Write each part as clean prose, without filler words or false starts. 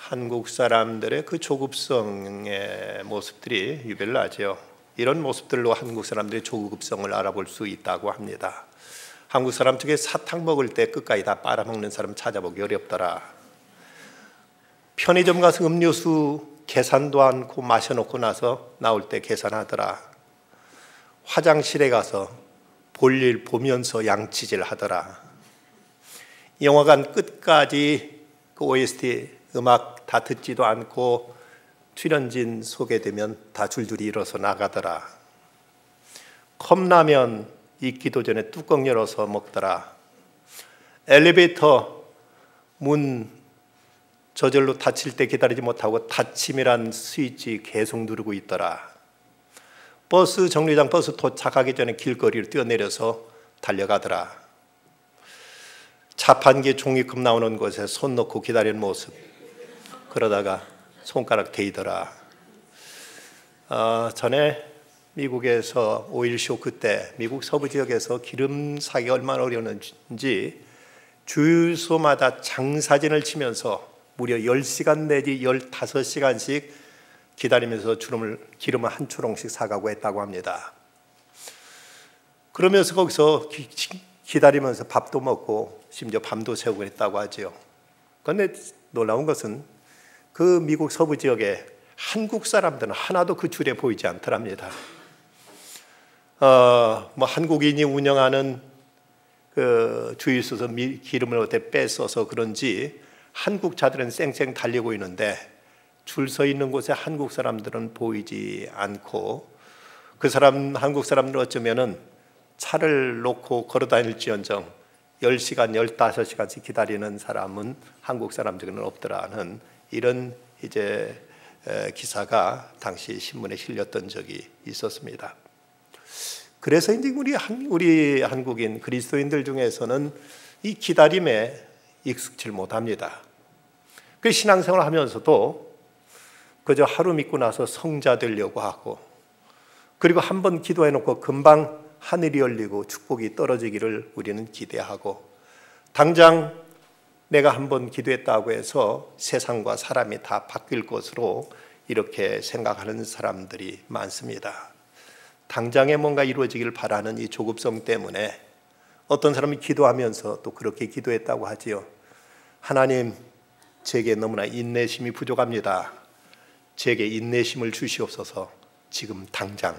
한국 사람들의 그 조급성의 모습들이 유별나죠. 이런 모습들로 한국 사람들의 조급성을 알아볼 수 있다고 합니다. 한국 사람 중에 사탕 먹을 때 끝까지 다 빨아먹는 사람 찾아보기 어렵더라. 편의점 가서 음료수 계산도 않고 마셔놓고 나서 나올 때 계산하더라. 화장실에 가서 볼일 보면서 양치질 하더라. 영화관 끝까지 그 OST 음악 다 듣지도 않고 출연진 소개되면 다 줄줄이 일어서 나가더라. 컵라면 익기도 전에 뚜껑 열어서 먹더라. 엘리베이터 문 저절로 닫힐 때 기다리지 못하고 닫힘이란 스위치 계속 누르고 있더라. 버스 정류장 버스 도착하기 전에 길거리를 뛰어내려서 달려가더라. 자판기 종이컵 나오는 곳에 손 놓고 기다리는 모습, 그러다가 손가락 데이더라. 전에 미국에서 오일 쇼크 때 미국 서부 지역에서 기름 사기가 얼마나 어려웠는지 주유소마다 장사진을 치면서 무려 10시간 내지 15시간씩 기다리면서 기름을 한 초롱씩 사가고 했다고 합니다. 그러면서 거기서 기다리면서 밥도 먹고 심지어 밤도 새우고 했다고 하죠. 그런데 놀라운 것은 그 미국 서부 지역에 한국 사람들은 하나도 그 줄에 보이지 않더랍니다. 한국인이 운영하는 그 주유소에서 기름을 어떻게 뺏어서 그런지 한국차들은 쌩쌩 달리고 있는데 줄 서 있는 곳에 한국 사람들은 보이지 않고 한국 사람들은 어쩌면은 차를 놓고 걸어 다닐지언정 10시간, 15시간씩 기다리는 사람은 한국 사람들은 없더라는 이런 이제 기사가 당시 신문에 실렸던 적이 있었습니다. 그래서 이제 우리 한국인 그리스도인들 중에서는 이 기다림에 익숙치 못합니다. 그 신앙생활을 하면서도 그저 하루 믿고 나서 성자 되려고 하고, 그리고 한번 기도해놓고 금방 하늘이 열리고 축복이 떨어지기를 우리는 기대하고, 당장 내가 한번 기도했다고 해서 세상과 사람이 다 바뀔 것으로 이렇게 생각하는 사람들이 많습니다. 당장에 뭔가 이루어지길 바라는 이 조급성 때문에 어떤 사람이 기도하면서 또 그렇게 기도했다고 하지요. 하나님, 제게 너무나 인내심이 부족합니다. 제게 인내심을 주시옵소서. 지금 당장.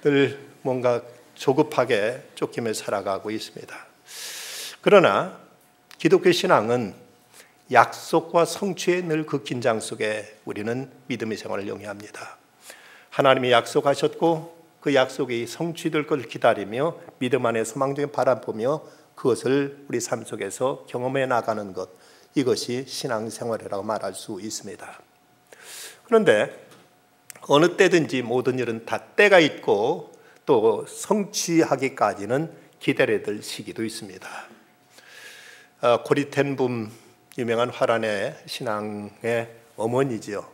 늘 뭔가 조급하게 쫓기며 살아가고 있습니다. 그러나 기독교 신앙은 약속과 성취의 늘 그 긴장 속에 우리는 믿음의 생활을 영위합니다. 하나님이 약속하셨고 그 약속이 성취될 것을 기다리며 믿음 안에 소망적인 바라보며 그것을 우리 삶 속에서 경험해 나가는 것, 이것이 신앙생활이라고 말할 수 있습니다. 그런데 어느 때든지 모든 일은 다 때가 있고 또 성취하기까지는 기다려야 될 시기도 있습니다. 고리텐붐 유명한 화란의 신앙의 어머니지요.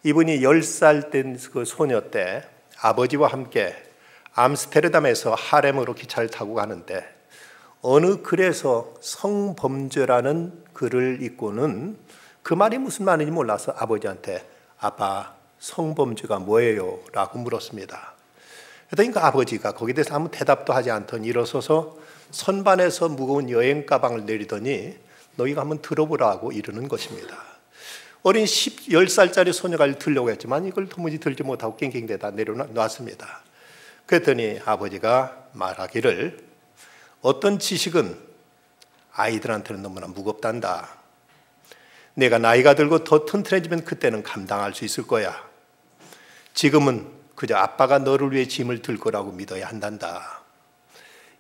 이분이 10살 된 그 소녀 때 아버지와 함께 암스테르담에서 하렘으로 기차를 타고 가는데 어느 글에서 성범죄라는 글을 읽고는 그 말이 무슨 말인지 몰라서 아버지한테 아빠, 성범죄가 뭐예요? 라고 물었습니다. 그랬더니 그 아버지가 거기에 대해서 아무 대답도 하지 않더니 일어서서 선반에서 무거운 여행 가방을 내리더니 너희가 한번 들어보라고 이러는 것입니다. 어린 10살짜리 소녀가 들려고 했지만 이걸 도무지 들지 못하고 낑낑대다 내려놨습니다. 그랬더니 아버지가 말하기를 어떤 지식은 아이들한테는 너무나 무겁단다. 내가 나이가 들고 더 튼튼해지면 그때는 감당할 수 있을 거야. 지금은 그저 아빠가 너를 위해 짐을 들 거라고 믿어야 한단다.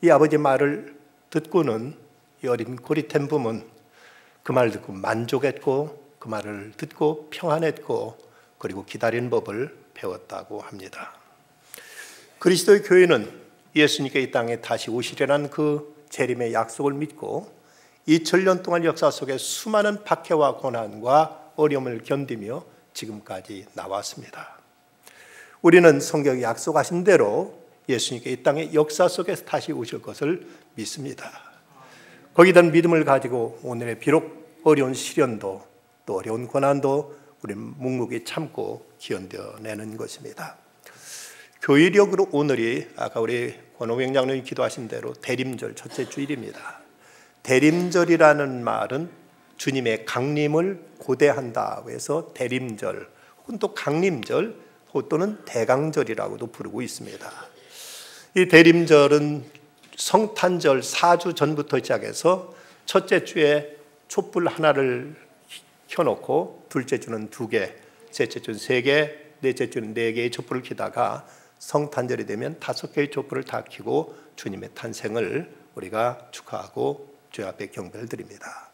이 아버지의 말을 듣고는 이 어린 고리텐붐은 그 말을 듣고 만족했고 그 말을 듣고 평안했고 그리고 기다리는 법을 배웠다고 합니다. 그리스도의 교회는 예수님께 이 땅에 다시 오시리라는 그 재림의 약속을 믿고 2000년 동안 역사 속에 수많은 박해와 고난과 어려움을 견디며 지금까지 나왔습니다. 우리는 성경이 약속하신 대로 예수님께 이 땅의 역사 속에서 다시 오실 것을 믿습니다. 거기다 믿음을 가지고 오늘의 비록 어려운 시련도 또 어려운 고난도 우리 묵묵히 참고 견뎌내는 것입니다. 교회력으로 오늘이 아까 우리 권호경 장로님 기도하신 대로 대림절 첫째 주일입니다. 대림절이라는 말은 주님의 강림을 고대한다고 해서 대림절 혹은 또 강림절 또는 대강절이라고도 부르고 있습니다. 이 대림절은 성탄절 4주 전부터 시작해서 첫째 주에 촛불 하나를 켜놓고 둘째 주는 2개, 셋째 주는 3개, 넷째 주는 4개의 촛불을 켜다가 성탄절이 되면 5개의 촛불을 다 켜고 주님의 탄생을 우리가 축하하고 주님 앞에 경배를 드립니다.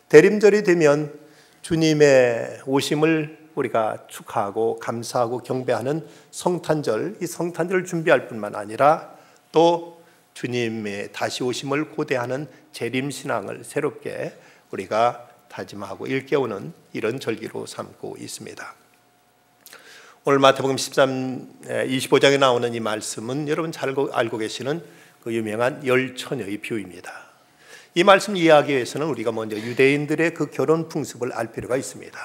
대림절이 되면 주님의 오심을 우리가 축하하고 감사하고 경배하는 성탄절, 이 성탄절을 준비할 뿐만 아니라 또 주님의 다시 오심을 고대하는 재림신앙을 새롭게 우리가 다짐하고 일깨우는 이런 절기로 삼고 있습니다. 오늘 마태복음 25장에 나오는 이 말씀은 여러분 잘 알고 계시는 그 유명한 10처녀의 비유입니다. 이 말씀 이해하기 위해서는 우리가 먼저 유대인들의 그 결혼 풍습을 알 필요가 있습니다.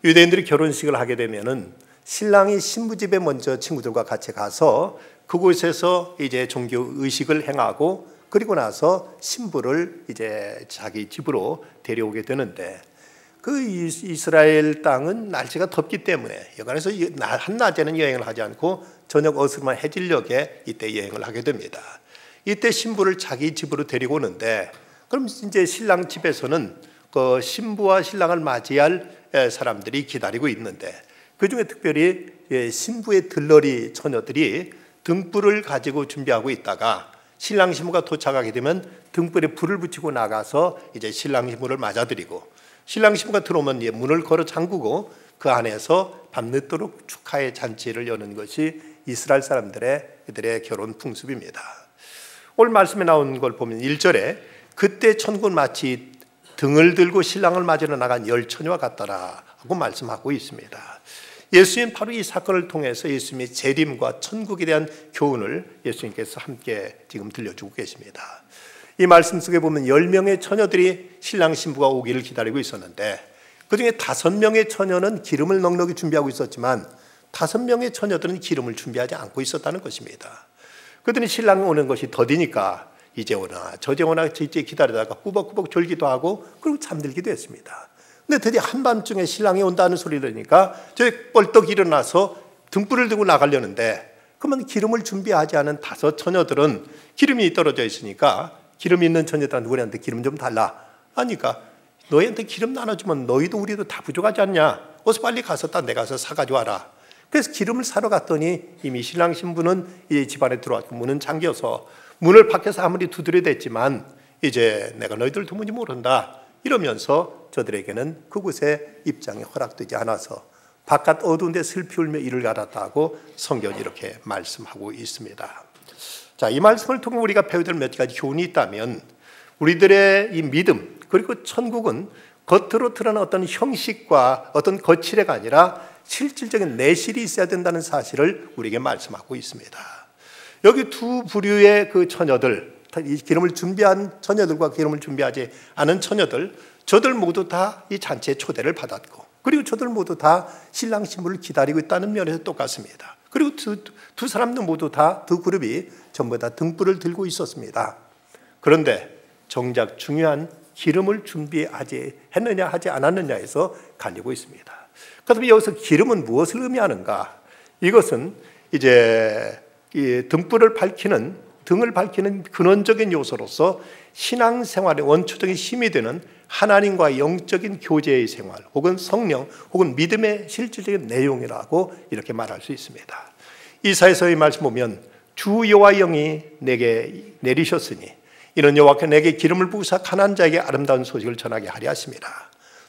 유대인들이 결혼식을 하게 되면은 신랑이 신부집에 먼저 친구들과 같이 가서 그곳에서 이제 종교 의식을 행하고 그리고 나서 신부를 이제 자기 집으로 데려오게 되는데 그 이스라엘 땅은 날씨가 덥기 때문에 여간에서 한낮에는 여행을 하지 않고 저녁 어스름한 해질녘에 이때 여행을 하게 됩니다. 이때 신부를 자기 집으로 데리고 오는데 그럼 이제 신랑 집에서는 그 신부와 신랑을 맞이할 사람들이 기다리고 있는데 그중에 특별히 신부의 들러리 처녀들이 등불을 가지고 준비하고 있다가 신랑 신부가 도착하게 되면 등불에 불을 붙이고 나가서 이제 신랑 신부를 맞아들이고 신랑 신부가 들어오면 문을 걸어 잠그고 그 안에서 밤늦도록 축하의 잔치를 여는 것이 이스라엘 사람들의 결혼 풍습입니다. 오늘 말씀에 나온 걸 보면 1절에 그때 천국은 마치 등을 들고 신랑을 맞으러 나간 10처녀와 같더라 하고 말씀하고 있습니다. 예수님 바로 이 사건을 통해서 예수님의 재림과 천국에 대한 교훈을 예수님께서 함께 지금 들려주고 계십니다. 이 말씀 속에 보면 10명의 처녀들이 신랑 신부가 오기를 기다리고 있었는데 그중에 5명의 처녀는 기름을 넉넉히 준비하고 있었지만 5명의 처녀들은 기름을 준비하지 않고 있었다는 것입니다. 그들은 신랑이 오는 것이 더디니까 이제 오나 저제 오나 이제 기다리다가 꾸벅꾸벅 졸기도 하고 그리고 잠들기도 했습니다. 근데 드디어 한밤중에 신랑이 온다는 소리를 들으니까 저희 뻘떡 일어나서 등불을 들고 나가려는데 그러면 기름을 준비하지 않은 5 처녀들은 기름이 떨어져 있으니까 기름 있는 처녀들한테 우리한테 기름 좀 달라 하니까 너희한테 기름 나눠주면 너희도 우리도 다 부족하지 않냐? 어서 빨리 가서 딴 데 가서 사가지고 와라. 그래서 기름을 사러 갔더니 이미 신랑 신부는 이제 집안에 들어왔고 문은 잠겨서 문을 밖에서 아무리 두드려댔지만 이제 내가 너희들 도무지 모른다 이러면서 저들에게는 그곳에 입장이 허락되지 않아서 바깥 어두운 데 슬피 울며 이를 갈았다고 성경이 이렇게 말씀하고 있습니다. 자, 이 말씀을 통해 우리가 배워야 될 몇 가지 교훈이 있다면 우리들의 이 믿음 그리고 천국은 겉으로 드러난 어떤 형식과 어떤 거칠애가 아니라 실질적인 내실이 있어야 된다는 사실을 우리에게 말씀하고 있습니다. 여기 2 부류의 그 처녀들, 이 기름을 준비한 처녀들과 기름을 준비하지 않은 처녀들, 저들 모두 다 이 잔치에 초대를 받았고 그리고 저들 모두 다 신랑 신부를 기다리고 있다는 면에서 똑같습니다. 그리고 두 사람들 모두 다 2 그룹이 전부 다 등불을 들고 있었습니다. 그런데 정작 중요한 기름을 준비하지 했느냐 하지 않았느냐에서 갈리고 있습니다. 그렇다면 여기서 기름은 무엇을 의미하는가? 이것은 이제 이 등을 밝히는 근원적인 요소로서 신앙생활의 원초적인 힘이 되는 하나님과의 영적인 교제의 생활 혹은 성령 혹은 믿음의 실질적인 내용이라고 이렇게 말할 수 있습니다. 이사야서의 말씀 보면 주 여호와 영이 내게 내리셨으니 이는 여호와께서 내게 기름을 부으사 가난한 자에게 아름다운 소식을 전하게 하려 하심이라.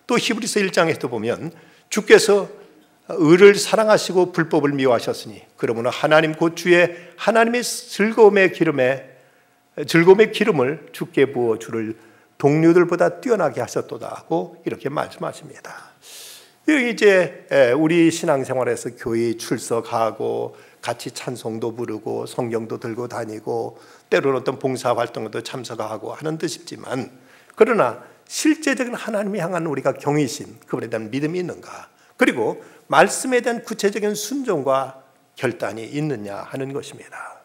또 히브리서 1장에도 보면 주께서 의를 사랑하시고 불법을 미워하셨으니 그러므로 하나님 곧 주의 하나님의 즐거움의 기름을 주께 부어 주를 동료들보다 뛰어나게 하셨도다 하고 이렇게 말씀하십니다. 이제 우리 신앙생활에서 교회 출석하고 같이 찬송도 부르고 성경도 들고 다니고 때로는 어떤 봉사활동에도 참석하고 하는 듯이지만, 그러나 실제적인 하나님을 향한 우리가 경외심, 그분에 대한 믿음이 있는가, 그리고 말씀에 대한 구체적인 순종과 결단이 있느냐 하는 것입니다.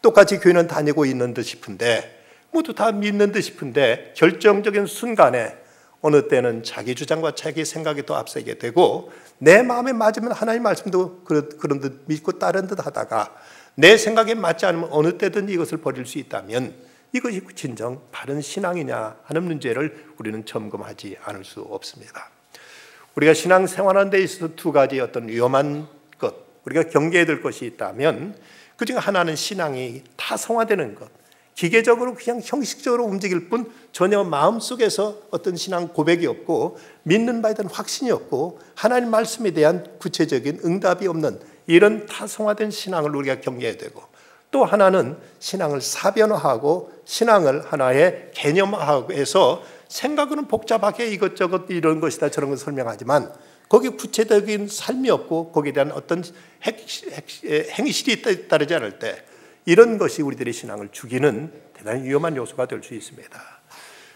똑같이 교회는 다니고 있는 듯 싶은데, 모두 다 믿는 듯 싶은데, 결정적인 순간에 어느 때는 자기 주장과 자기 생각이 더 앞서게 되고, 내 마음에 맞으면 하나님 말씀도 그런 듯 믿고 따른 듯 하다가 내 생각에 맞지 않으면 어느 때든 이것을 버릴 수 있다면 이것이 진정 바른 신앙이냐 하는 문제를 우리는 점검하지 않을 수 없습니다. 우리가 신앙생활하는 데 있어서 두 가지 어떤 위험한 것, 우리가 경계해야 될 것이 있다면 그중 하나는 신앙이 타성화되는 것, 기계적으로 그냥 형식적으로 움직일 뿐 전혀 마음속에서 어떤 신앙 고백이 없고 믿는 바에 대한 확신이 없고 하나님 말씀에 대한 구체적인 응답이 없는 이런 타성화된 신앙을 우리가 경계해야 되고, 또 하나는 신앙을 사변화하고 신앙을 하나의 개념화하고 해서 생각으로는 복잡하게 이것저것 이런 것이다 저런 걸 설명하지만 거기에 구체적인 삶이 없고 거기에 대한 어떤 행실이 따르지 않을 때 이런 것이 우리들의 신앙을 죽이는 대단히 위험한 요소가 될 수 있습니다.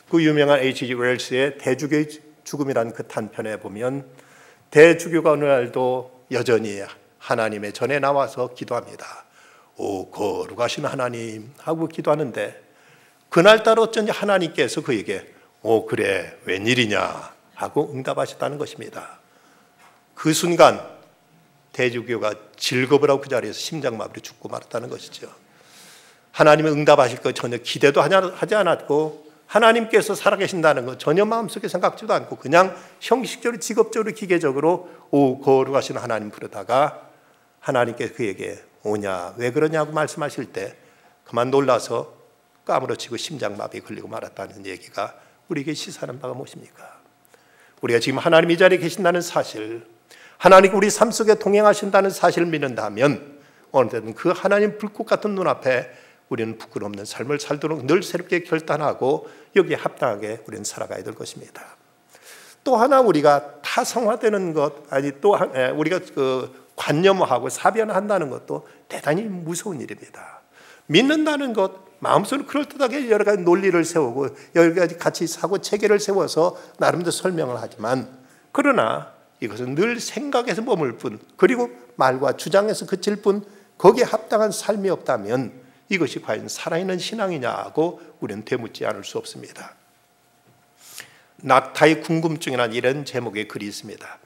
그 유명한 H.G. 웰스의 대주교의 죽음이라는 그 단편에 보면 대주교가 어느 날도 여전히 하나님의 전에 나와서 기도합니다. 오 거룩하신 하나님 하고 기도하는데, 그날따라 어쩐지 하나님께서 그에게 오 그래 웬일이냐 하고 응답하셨다는 것입니다. 그 순간 대주교가 질겁을 하고 그 자리에서 심장마비로 죽고 말았다는 것이죠. 하나님의 응답하실 것 전혀 기대도 하지 않았고 하나님께서 살아계신다는 것 전혀 마음속에 생각지도 않고 그냥 형식적으로 직업적으로 기계적으로 오 거룩하신 하나님 부르다가 하나님께서 그에게 오냐 왜 그러냐고 말씀하실 때 그만 놀라서 까무러치고 심장마비에 걸리고 말았다는 얘기가 우리에게 시사하는 바가 무엇입니까? 우리가 지금 하나님 이 자리에 계신다는 사실, 하나님 우리 삶 속에 동행하신다는 사실을 믿는다면 어느 때든 그 하나님 불꽃 같은 눈앞에 우리는 부끄러움없는 삶을 살도록 늘 새롭게 결단하고 여기에 합당하게 우리는 살아가야 될 것입니다. 또 하나 우리가 타성화되는 것, 아니 또 우리가 관념화하고 사변한다는 것도 대단히 무서운 일입니다. 믿는다는 것, 마음속으로 그럴듯하게 여러 가지 논리를 세우고 여러 가지 가치 사고 체계를 세워서 나름대로 설명을 하지만, 그러나 이것은 늘 생각에서 머물 뿐, 그리고 말과 주장에서 그칠 뿐 거기에 합당한 삶이 없다면 이것이 과연 살아있는 신앙이냐고 우리는 되묻지 않을 수 없습니다. 낙타의 궁금증이라는 이런 제목의 글이 있습니다.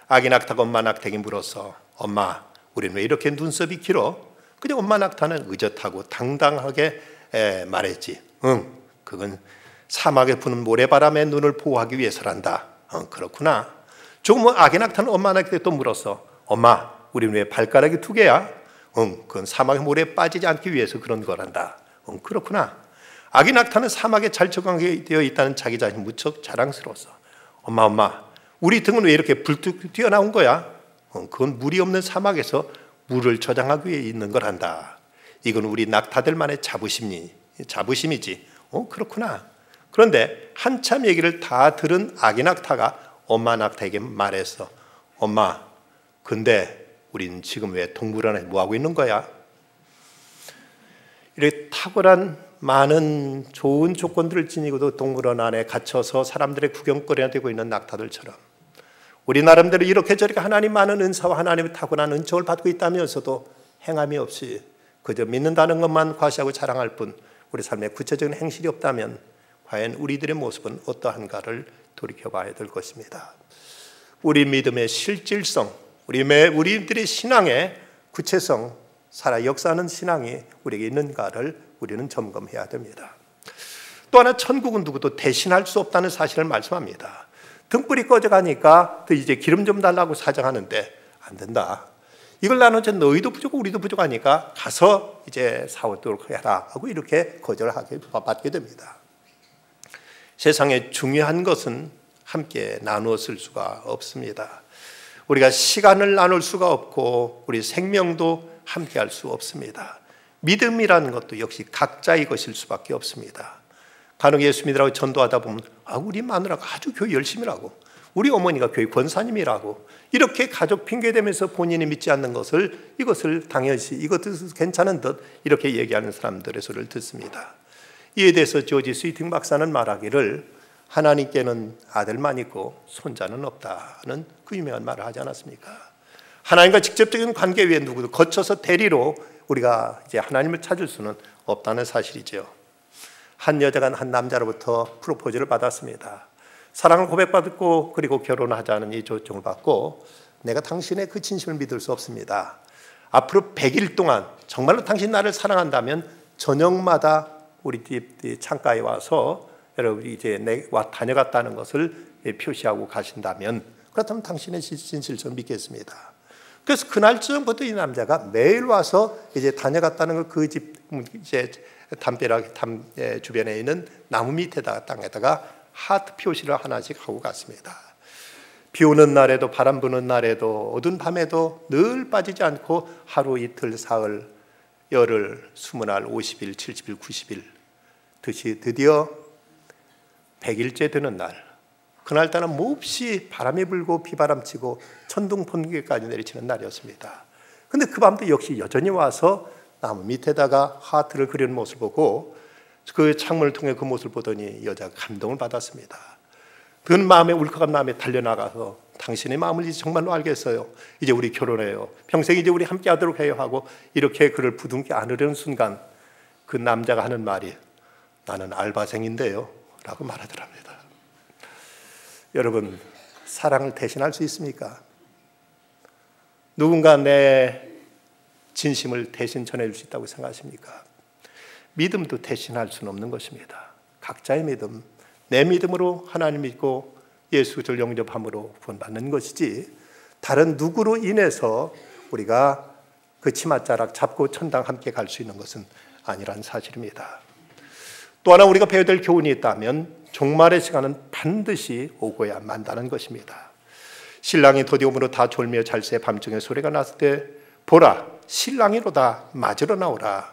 아기 낙타가 엄마 낙타에게 물어서 엄마 우리는 왜 이렇게 눈썹이 길어? 그냥 엄마 낙타는 의젓하고 당당하게 말했지. 그건 사막에 부는 모래바람에 눈을 보호하기 위해서란다. 그렇구나. 조금 아기 낙타는 엄마 낙타에게 또 물었어. 엄마 우리는 왜 발가락이 2개야? 그건 사막의 모래에 빠지지 않기 위해서 그런 거란다. 그렇구나. 아기 낙타는 사막에 잘 적응되어 있다는 자기 자신이 무척 자랑스러웠어. 엄마 우리 등은 왜 이렇게 불뚝 튀어나온 거야? 그건 물이 없는 사막에서 물을 저장하기 위해 있는 거란다. 이건 우리 낙타들만의 자부심이지. 그렇구나. 그런데 한참 얘기를 다 들은 아기 낙타가 엄마 낙타에게 말했어. 엄마 근데 우린 지금 왜 동물원에 뭐하고 있는 거야? 이렇게 탁월한 많은 좋은 조건들을 지니고도 동물원 안에 갇혀서 사람들의 구경거리가 되고 있는 낙타들처럼 우리 나름대로 이렇게 저렇게 하나님 많은 은사와 하나님의 탁월한 은총을 받고 있다면서도 행함이 없이 그저 믿는다는 것만 과시하고 자랑할 뿐 우리 삶에 구체적인 행실이 없다면 과연 우리들의 모습은 어떠한가를 돌이켜봐야 될 것입니다. 우리 믿음의 실질성, 우리들의 신앙의 구체성, 살아 역사하는 신앙이 우리에게 있는가를 우리는 점검해야 됩니다. 또 하나 천국은 누구도 대신할 수 없다는 사실을 말씀합니다. 등불이 꺼져가니까 이제 기름 좀 달라고 사정하는데 안 된다. 이걸 나눠서 너희도 부족하고 우리도 부족하니까 가서 이제 사오도록 해라 하고 이렇게 거절하게 받게 됩니다. 세상에 중요한 것은 함께 나누어 쓸 수가 없습니다. 우리가 시간을 나눌 수가 없고 우리 생명도 함께 할 수 없습니다. 믿음이라는 것도 역시 각자의 것일 수밖에 없습니다. 간혹 예수 믿으라고 전도하다 보면 우리 마누라가 아주 교회 열심히 하고 우리 어머니가 교회 권사님이라고 이렇게 가족 핑계대면서 본인이 믿지 않는 이것을 당연시 이것도 괜찮은 듯 이렇게 얘기하는 사람들의 소리를 듣습니다. 이에 대해서 조지 스위팅 박사는 말하기를 하나님께는 아들만 있고 손자는 없다는 그 유명한 말을 하지 않았습니까? 하나님과 직접적인 관계 외에 누구도 거쳐서 대리로 우리가 이제 하나님을 찾을 수는 없다는 사실이죠. 한 여자가 한 남자로부터 프로포즈를 받았습니다. 사랑을 고백받고 그리고 결혼하자는 이 조청을 받고 내가 당신의 그 진심을 믿을 수 없습니다. 앞으로 100일 동안 정말로 당신 나를 사랑한다면 저녁마다 우리 집 창가에 와서 여러분이 이제 내와 다녀갔다는 것을 표시하고 가신다면 그렇다면 당신의 진실을 좀 믿겠습니다. 그래서 그날쯤부터 이 남자가 매일 와서 이제 다녀갔다는 걸 그 집 이제 담벼락 주변에 있는 나무 밑에다가 땅에다가 하트 표시를 하나씩 하고 갔습니다. 비 오는 날에도 바람 부는 날에도 어두운 밤에도 늘 빠지지 않고 하루 이틀 사흘 열흘 20날 50일 70일 90일 드디어 100일째 되는 날 그날따라 몹시 바람이 불고 비바람치고 천둥 번개까지 내리치는 날이었습니다. 그런데 그 밤도 역시 여전히 와서 나무 밑에다가 하트를 그리는 모습을 보고 그 창문을 통해 그 모습을 보더니 여자가 감동을 받았습니다. 그 마음에 울컥한 마음에 달려나가서 당신의 마음을 이제 정말로 알겠어요. 이제 우리 결혼해요. 평생 이제 우리 함께 하도록 해요 하고 이렇게 그를 부둥켜 안으려는 순간 그 남자가 하는 말이 나는 알바생인데요 라고 말하더랍니다. 여러분 사랑을 대신할 수 있습니까? 누군가 내 진심을 대신 전해줄 수 있다고 생각하십니까? 믿음도 대신할 수는 없는 것입니다. 각자의 믿음, 내 믿음으로 하나님 믿고 예수 그리스도를 영접함으로 구원받는 것이지 다른 누구로 인해서 우리가 그 치맛자락 잡고 천당 함께 갈 수 있는 것은 아니란 사실입니다. 또 하나 우리가 배워야 될 교훈이 있다면 종말의 시간은 반드시 오고야 만다는 것입니다. 신랑이 도디오므로 다 졸며 잘새 밤중에 소리가 났을 때 보라 신랑이로다 맞으러 나오라.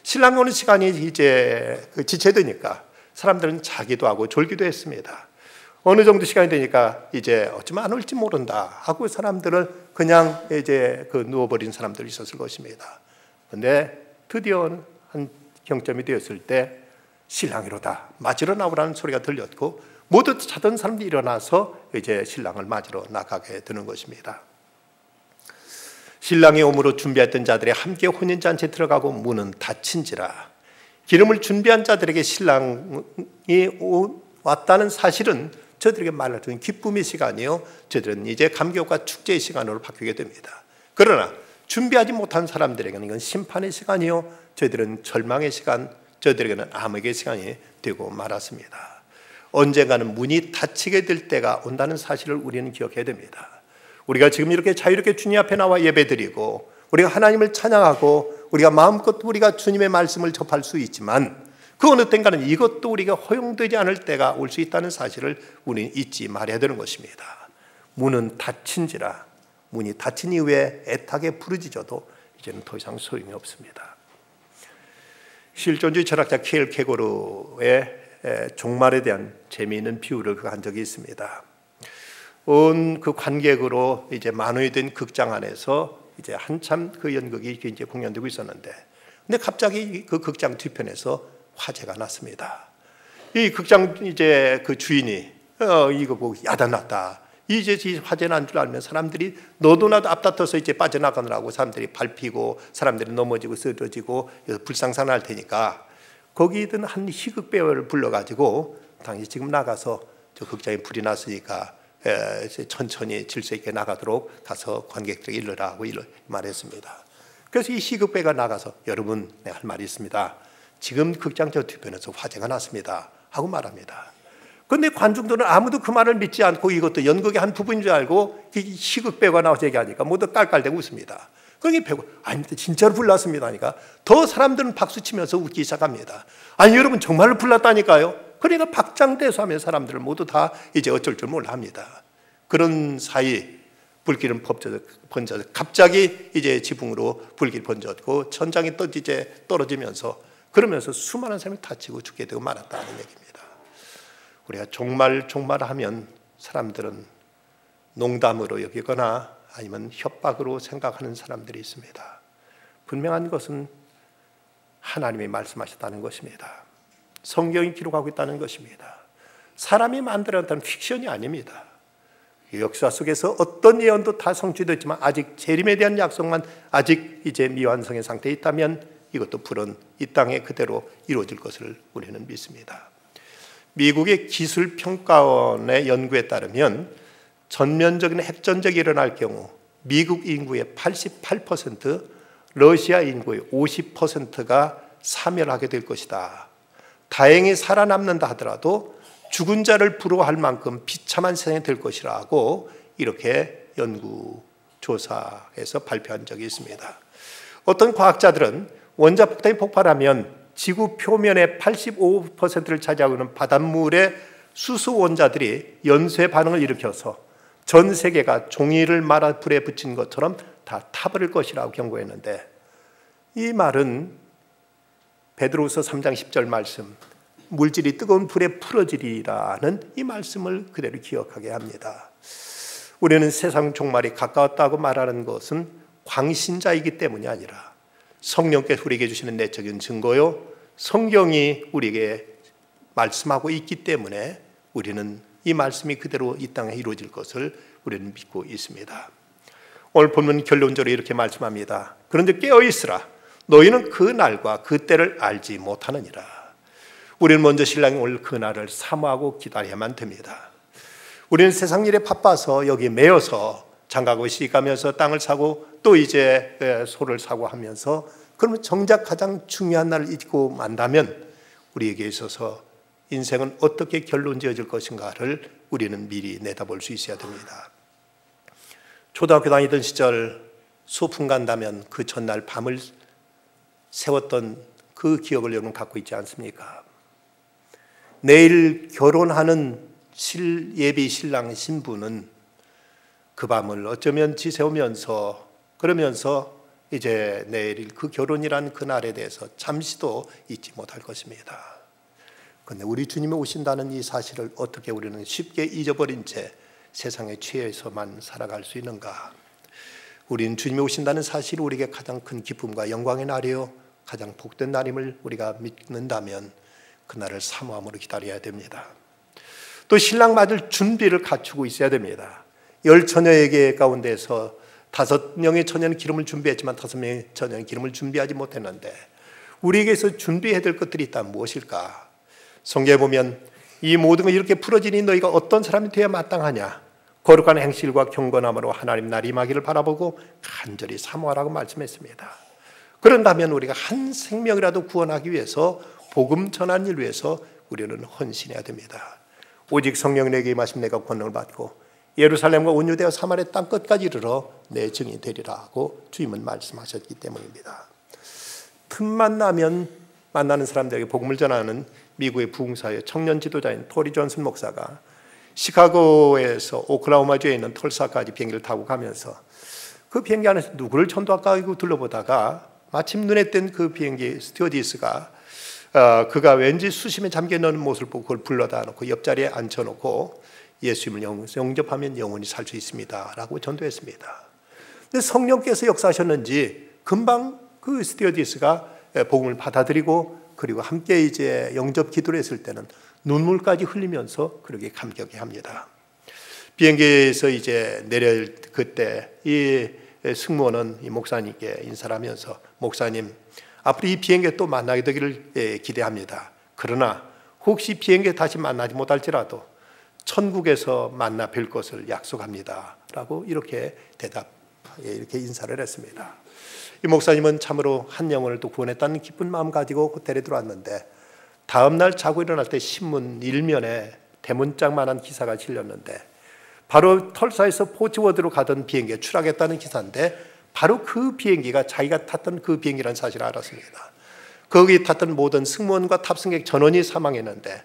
신랑이 오는 시간이 이제 지체되니까 사람들은 자기도 하고 졸기도 했습니다. 어느 정도 시간이 되니까 이제 어쩌면 안 올지 모른다 하고 사람들은 그냥 이제 누워버린 사람들이 있었을 것입니다. 그런데 드디어 한 경점이 되었을 때 신랑이로다 맞으러 나오라는 소리가 들렸고 모두 자던 사람들이 일어나서 이제 신랑을 맞으러 나가게 되는 것입니다. 신랑이 오므로 준비했던 자들이 함께 혼인잔치에 들어가고 문은 닫힌지라. 기름을 준비한 자들에게 신랑이 왔다는 사실은 저들에게 말하자면 기쁨의 시간이요 저들은 이제 감격과 축제의 시간으로 바뀌게 됩니다. 그러나 준비하지 못한 사람들에게는 이건 심판의 시간이요 저들은 절망의 시간, 저들에게는 암흑의 시간이 되고 말았습니다. 언젠가는 문이 닫히게 될 때가 온다는 사실을 우리는 기억해야 됩니다. 우리가 지금 이렇게 자유롭게 주님 앞에 나와 예배드리고 우리가 하나님을 찬양하고 우리가 마음껏 우리가 주님의 말씀을 접할 수 있지만 그 어느 때인가는 이것도 우리가 허용되지 않을 때가 올 수 있다는 사실을 우리는 잊지 말아야 되는 것입니다. 문은 닫힌지라. 문이 닫힌 이후에 애타게 부르짖어도 이제는 더 이상 소용이 없습니다. 실존주의 철학자 키엘 케고르의 종말에 대한 재미있는 비유를 한 적이 있습니다. 온 그 관객으로 이제 만원이 된 극장 안에서 이제 한참 그 연극이 이제 공연되고 있었는데, 근데 갑자기 그 극장 뒤편에서 화재가 났습니다. 이 극장 이제 그 주인이 이거 보고 야단났다. 이제 이 화재 난 줄 알면 사람들이 너도 나도 앞다퉈서 이제 빠져나가느라고 사람들이 밟히고 사람들이 넘어지고 쓰러지고 불상사날 테니까 거기든 한 희극 배우를 불러가지고 당시 지금 나가서 저 극장에 불이 났으니까 천천히 질서 있게 나가도록 가서 관객들에게 일러라고 말했습니다. 그래서 이 희극배가 나가서 여러분 내가 할 말이 있습니다. 지금 극장 저 뒤편에서 화재가 났습니다 하고 말합니다. 그런데 관중들은 아무도 그 말을 믿지 않고 이것도 연극의 한 부분인 줄 알고 희극배가 나와서 얘기하니까 모두 깔깔대고 웃습니다. 그러니 배우 아닙니다. 진짜로 불났습니다 하니까 더 사람들은 박수치면서 웃기 시작합니다. 아니 여러분 정말로 불났다니까요. 그러니까 박장대소하면 사람들을 모두 다 이제 어쩔 줄 몰라 합니다. 그런 사이 불길은 번져서 갑자기 이제 지붕으로 불길이 번졌고 천장이 이제 떨어지면서 그러면서 수많은 사람이 다치고 죽게 되고 말았다는 얘기입니다. 우리가 종말하면 사람들은 농담으로 여기거나 아니면 협박으로 생각하는 사람들이 있습니다. 분명한 것은 하나님이 말씀하셨다는 것입니다. 성경이 기록하고 있다는 것입니다. 사람이 만들어냈다는 픽션이 아닙니다. 역사 속에서 어떤 예언도 다 성취됐지만 아직 재림에 대한 약속만 아직 이제 미완성의 상태에 있다면 이것도 불은 이 땅에 그대로 이루어질 것을 우리는 믿습니다. 미국의 기술평가원의 연구에 따르면 전면적인 핵전쟁이 일어날 경우 미국 인구의 88%, 러시아 인구의 50%가 사멸하게 될 것이다. 다행히 살아남는다 하더라도 죽은 자를 부러워할 만큼 비참한 세상이 될 것이라고 이렇게 연구조사에서 발표한 적이 있습니다. 어떤 과학자들은 원자폭탄이 폭발하면 지구 표면의 85%를 차지하고 있는 바닷물의 수소 원자들이 연쇄 반응을 일으켜서 전 세계가 종이를 말아 불에 붙인 것처럼 다 타버릴 것이라고 경고했는데, 이 말은 베드로후서 3장 10절 말씀, 물질이 뜨거운 불에 풀어지리라는 이 말씀을 그대로 기억하게 합니다. 우리는 세상 종말이 가까웠다고 말하는 것은 광신자이기 때문이 아니라 성령께서 우리에게 주시는 내적인 증거요, 성경이 우리에게 말씀하고 있기 때문에 우리는 이 말씀이 그대로 이 땅에 이루어질 것을 우리는 믿고 있습니다. 오늘 본문 결론적으로 이렇게 말씀합니다. 그런데 깨어있으라. 너희는 그 날과 그 때를 알지 못하느니라. 우리는 먼저 신랑이 올 그 날을 사모하고 기다려야만 됩니다. 우리는 세상 일에 바빠서 여기 매여서 장가고 시집가면서 땅을 사고 또 이제 소를 사고 하면서, 그러면 정작 가장 중요한 날을 잊고 만다면 우리에게 있어서 인생은 어떻게 결론 지어질 것인가를 우리는 미리 내다볼 수 있어야 됩니다. 초등학교 다니던 시절 소풍 간다면 그 전날 밤을 세웠던 그 기억을 여러분 갖고 있지 않습니까? 내일 결혼하는 예비 신랑 신부는 그 밤을 어쩌면 지새우면서 그러면서 이제 내일 그 결혼이란 그날에 대해서 잠시도 잊지 못할 것입니다. 그런데 우리 주님이 오신다는 이 사실을 어떻게 우리는 쉽게 잊어버린 채 세상에 취해서만 살아갈 수 있는가? 우리는 주님이 오신다는 사실이 우리에게 가장 큰 기쁨과 영광의 날이요 가장 복된 날임을 우리가 믿는다면 그날을 사모함으로 기다려야 됩니다. 또 신랑 맞을 준비를 갖추고 있어야 됩니다. 10처녀에게 가운데서 5명의 처녀는 기름을 준비했지만 5명의 처녀는 기름을 준비하지 못했는데, 우리에게서 준비해야 될 것들이 있다면 무엇일까? 성경에 보면 이 모든 것 이렇게 풀어지니 너희가 어떤 사람이 되어야 마땅하냐? 거룩한 행실과 경건함으로 하나님 날 임하기를 바라보고 간절히 사모하라고 말씀했습니다. 그런다면 우리가 한 생명이라도 구원하기 위해서 복음 전하는 일 위해서 우리는 헌신해야 됩니다. 오직 성령에게 임하심 내가 권능을 받고 예루살렘과 온 유대와 사마리아 땅 끝까지 이르러 내 증인이 되리라 하고 주님은 말씀하셨기 때문입니다. 틈만 나면 만나는 사람들에게 복음을 전하는 미국의 부흥사의 청년 지도자인 토리 존슨 목사가 시카고에서 오클라호마주에 있는 털사까지 비행기를 타고 가면서 그 비행기 안에서 누구를 전도할까 하고 둘러보다가 마침 눈에 띈 그 비행기 스튜어디스가 그가 왠지 수심에 잠겨있는 모습을 보고 그걸 불러다 놓고 옆자리에 앉혀놓고 예수님을 영접하면 영원히 살 수 있습니다 라고 전도했습니다. 근데 성령께서 역사하셨는지 금방 그 스튜어디스가 복음을 받아들이고 그리고 함께 이제 영접 기도를 했을 때는 눈물까지 흘리면서 그렇게 감격해 합니다. 비행기에서 이제 내릴 그때 이 승무원은 이 목사님께 인사를 하면서, 목사님, 앞으로 이 비행기에 또 만나게 되기를 기대합니다. 그러나 혹시 비행기에 다시 만나지 못할지라도 천국에서 만나 뵐 것을 약속합니다 라고 이렇게 이렇게 인사를 했습니다. 이 목사님은 참으로 한 영혼을 또 구원했다는 기쁜 마음 가지고 호텔에 들어왔는데, 다음날 자고 일어날 때 신문 일면에 대문짝만한 기사가 실렸는데, 바로 털사에서 포츠워드로 가던 비행기가 추락했다는 기사인데, 바로 그 비행기가 자기가 탔던 그 비행기라는 사실을 알았습니다. 거기 탔던 모든 승무원과 탑승객 전원이 사망했는데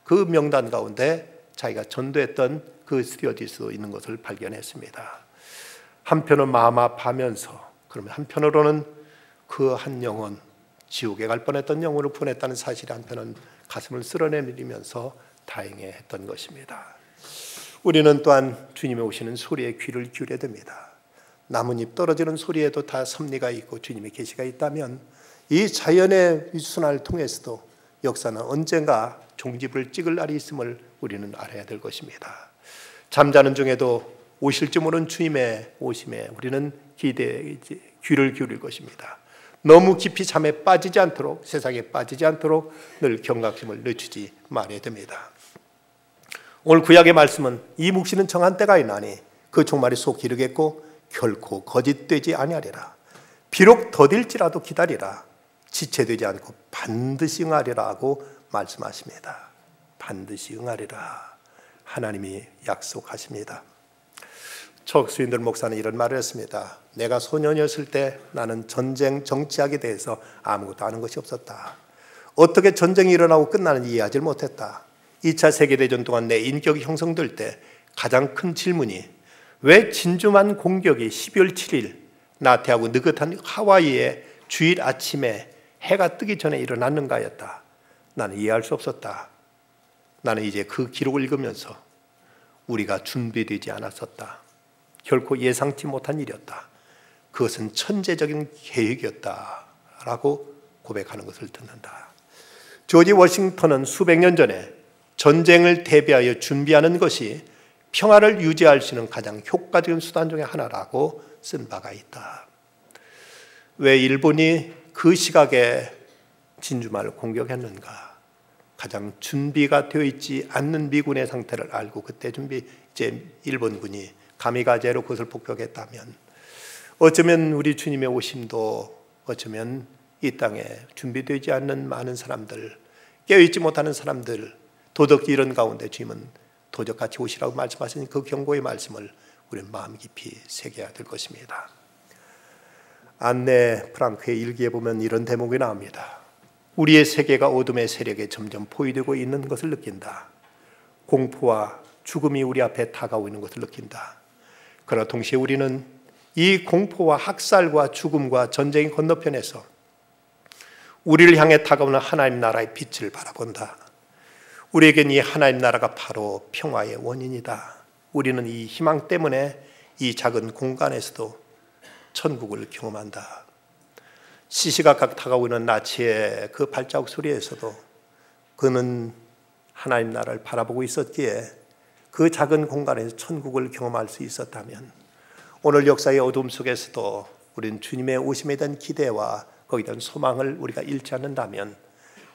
그 명단 가운데 자기가 전도했던 그 스튜어디스도 있는 것을 발견했습니다. 한편은 마음 아파하면서, 그러면 한편으로는 그 한 영혼, 지옥에 갈 뻔했던 영혼을 구원했다는 사실이 한편은 가슴을 쓸어내리면서 다행해했던 것입니다. 우리는 또한 주님이 오시는 소리에 귀를 기울여야 됩니다. 나뭇잎 떨어지는 소리에도 다 섭리가 있고 주님의 계시가 있다면 이 자연의 순환을 통해서도 역사는 언젠가 종집을 찍을 날이 있음을 우리는 알아야 될 것입니다. 잠자는 중에도 오실지 모르는 주님의 오심에 우리는 귀를 기울일 것입니다. 너무 깊이 잠에 빠지지 않도록, 세상에 빠지지 않도록 늘 경각심을 늦추지 말아야 됩니다. 오늘 구약의 말씀은 이 묵시는 정한 때가 있나니 그 종말이 속 이르겠고 결코 거짓되지 아니하리라. 비록 더딜지라도 기다리라. 지체되지 않고 반드시 응하리라고 말씀하십니다. 반드시 응하리라. 하나님이 약속하십니다. 척수인들 목사는 이런 말을 했습니다. 내가 소년이었을 때 나는 전쟁, 정치학에 대해서 아무것도 아는 것이 없었다. 어떻게 전쟁이 일어나고 끝나는지 이해하지 못했다. 2차 세계대전 동안 내 인격이 형성될 때 가장 큰 질문이 왜 진주만 공격이 12월 7일 나태하고 느긋한 하와이의 주일 아침에 해가 뜨기 전에 일어났는가였다. 나는 이해할 수 없었다. 나는 이제 그 기록을 읽으면서 우리가 준비되지 않았었다. 결코 예상치 못한 일이었다. 그것은 천재적인 계획이었다 라고 고백하는 것을 듣는다. 조지 워싱턴은 수백 년 전에 전쟁을 대비하여 준비하는 것이 평화를 유지할 수 있는 가장 효과적인 수단 중에 하나라고 쓴 바가 있다. 왜 일본이 그 시각에 진주만을 공격했는가? 가장 준비가 되어 있지 않는 미군의 상태를 알고 그때 이제 일본군이 가미가제로 그것을 폭격했다면 어쩌면 우리 주님의 오심도 어쩌면 이 땅에 준비되지 않는 많은 사람들, 깨어있지 못하는 사람들, 도덕 이런 가운데 주님은 도적같이 오시라고 말씀하신 그 경고의 말씀을 우리는 마음 깊이 새겨야 될 것입니다. 안네 프랑크의 일기에 보면 이런 대목이 나옵니다. 우리의 세계가 어둠의 세력에 점점 포위되고 있는 것을 느낀다. 공포와 죽음이 우리 앞에 다가오고 있는 것을 느낀다. 그러나 동시에 우리는 이 공포와 학살과 죽음과 전쟁의 건너편에서 우리를 향해 다가오는 하나님 나라의 빛을 바라본다. 우리에겐 이 하나님 나라가 바로 평화의 원인이다. 우리는 이 희망 때문에 이 작은 공간에서도 천국을 경험한다. 시시각각 다가오고 있는 나치의 그 발자국 소리에서도 그는 하나님 나라를 바라보고 있었기에 그 작은 공간에서 천국을 경험할 수 있었다면 오늘 역사의 어둠 속에서도 우리는 주님의 오심에 대한 기대와 거기에 대한 소망을 우리가 잃지 않는다면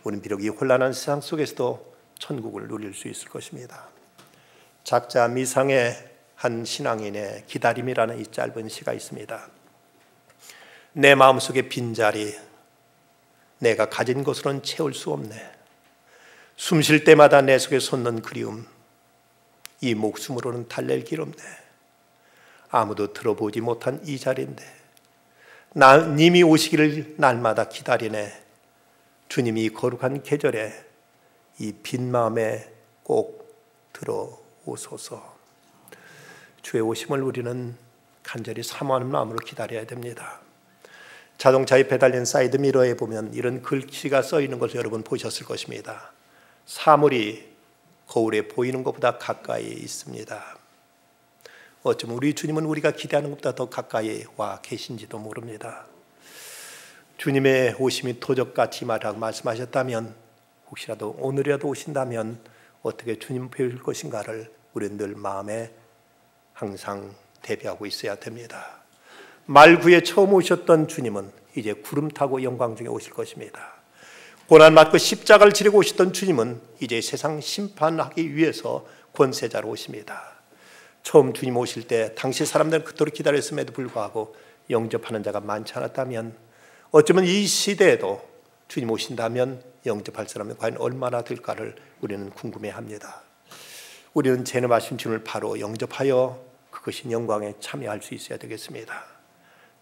우리는 비록 이 혼란한 세상 속에서도 천국을 누릴 수 있을 것입니다. 작자 미상의 한 신앙인의 기다림이라는 이 짧은 시가 있습니다. 내 마음속의 빈자리, 내가 가진 것으로는 채울 수 없네. 숨 쉴 때마다 내 속에 솟는 그리움, 이 목숨으로는 달랠 길 없네. 아무도 들어보지 못한 이 자리인데 님이 오시기를 날마다 기다리네. 주님이 거룩한 계절에 이 빈 마음에 꼭 들어오소서. 주의 오심을 우리는 간절히 사모하는 마음으로 기다려야 됩니다. 자동차에 배달된 사이드 미러에 보면 이런 글씨가 써 있는 것을 여러분 보셨을 것입니다. 사물이 거울에 보이는 것보다 가까이 있습니다. 어쩌면 우리 주님은 우리가 기대하는 것보다 더 가까이 와 계신지도 모릅니다. 주님의 오심이 도적같이 말하고 말씀하셨다면 혹시라도 오늘이라도 오신다면 어떻게 주님 배울 것인가를 우리는 늘 마음에 항상 대비하고 있어야 됩니다. 말구에 처음 오셨던 주님은 이제 구름 타고 영광 중에 오실 것입니다. 고난 받고 십자가를 지르고 오셨던 주님은 이제 세상 심판하기 위해서 권세자로 오십니다. 처음 주님 오실 때 당시 사람들은 그토록 기다렸음에도 불구하고 영접하는 자가 많지 않았다면 어쩌면 이 시대에도 주님 오신다면 영접할 사람이 과연 얼마나 될까를 우리는 궁금해합니다. 우리는 재림하신 주님을 바로 영접하여 그것이 영광에 참여할 수 있어야 되겠습니다.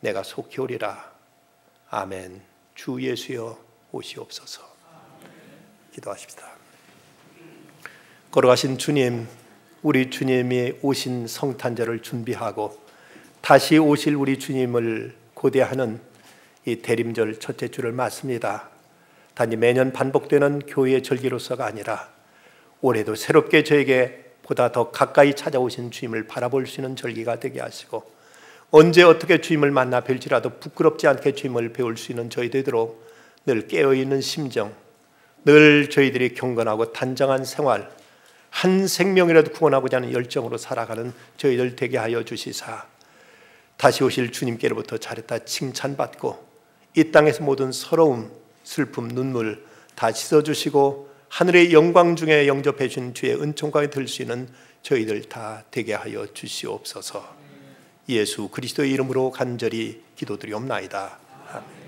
내가 속히 오리라. 아멘. 주 예수여 오시옵소서. 기도하십시다. 걸어가신 주님, 우리 주님이 오신 성탄절을 준비하고 다시 오실 우리 주님을 고대하는 이 대림절 첫째 주를 맞습니다. 단지 매년 반복되는 교회의 절기로서가 아니라 올해도 새롭게 저에게 보다 더 가까이 찾아오신 주님을 바라볼 수 있는 절기가 되게 하시고, 언제 어떻게 주님을 만나 뵐지라도 부끄럽지 않게 주님을 배울 수 있는 저희 되도록 늘 깨어있는 심정, 늘 저희들이 경건하고 단정한 생활, 한 생명이라도 구원하고자 하는 열정으로 살아가는 저희들 되게 하여 주시사, 다시 오실 주님께로부터 잘했다 칭찬받고 이 땅에서 모든 서러움, 슬픔, 눈물 다 씻어주시고 하늘의 영광 중에 영접해 주신 주의 은총광에 들 수 있는 저희들 다 되게 하여 주시옵소서. 예수 그리스도의 이름으로 간절히 기도드리옵나이다. 아멘.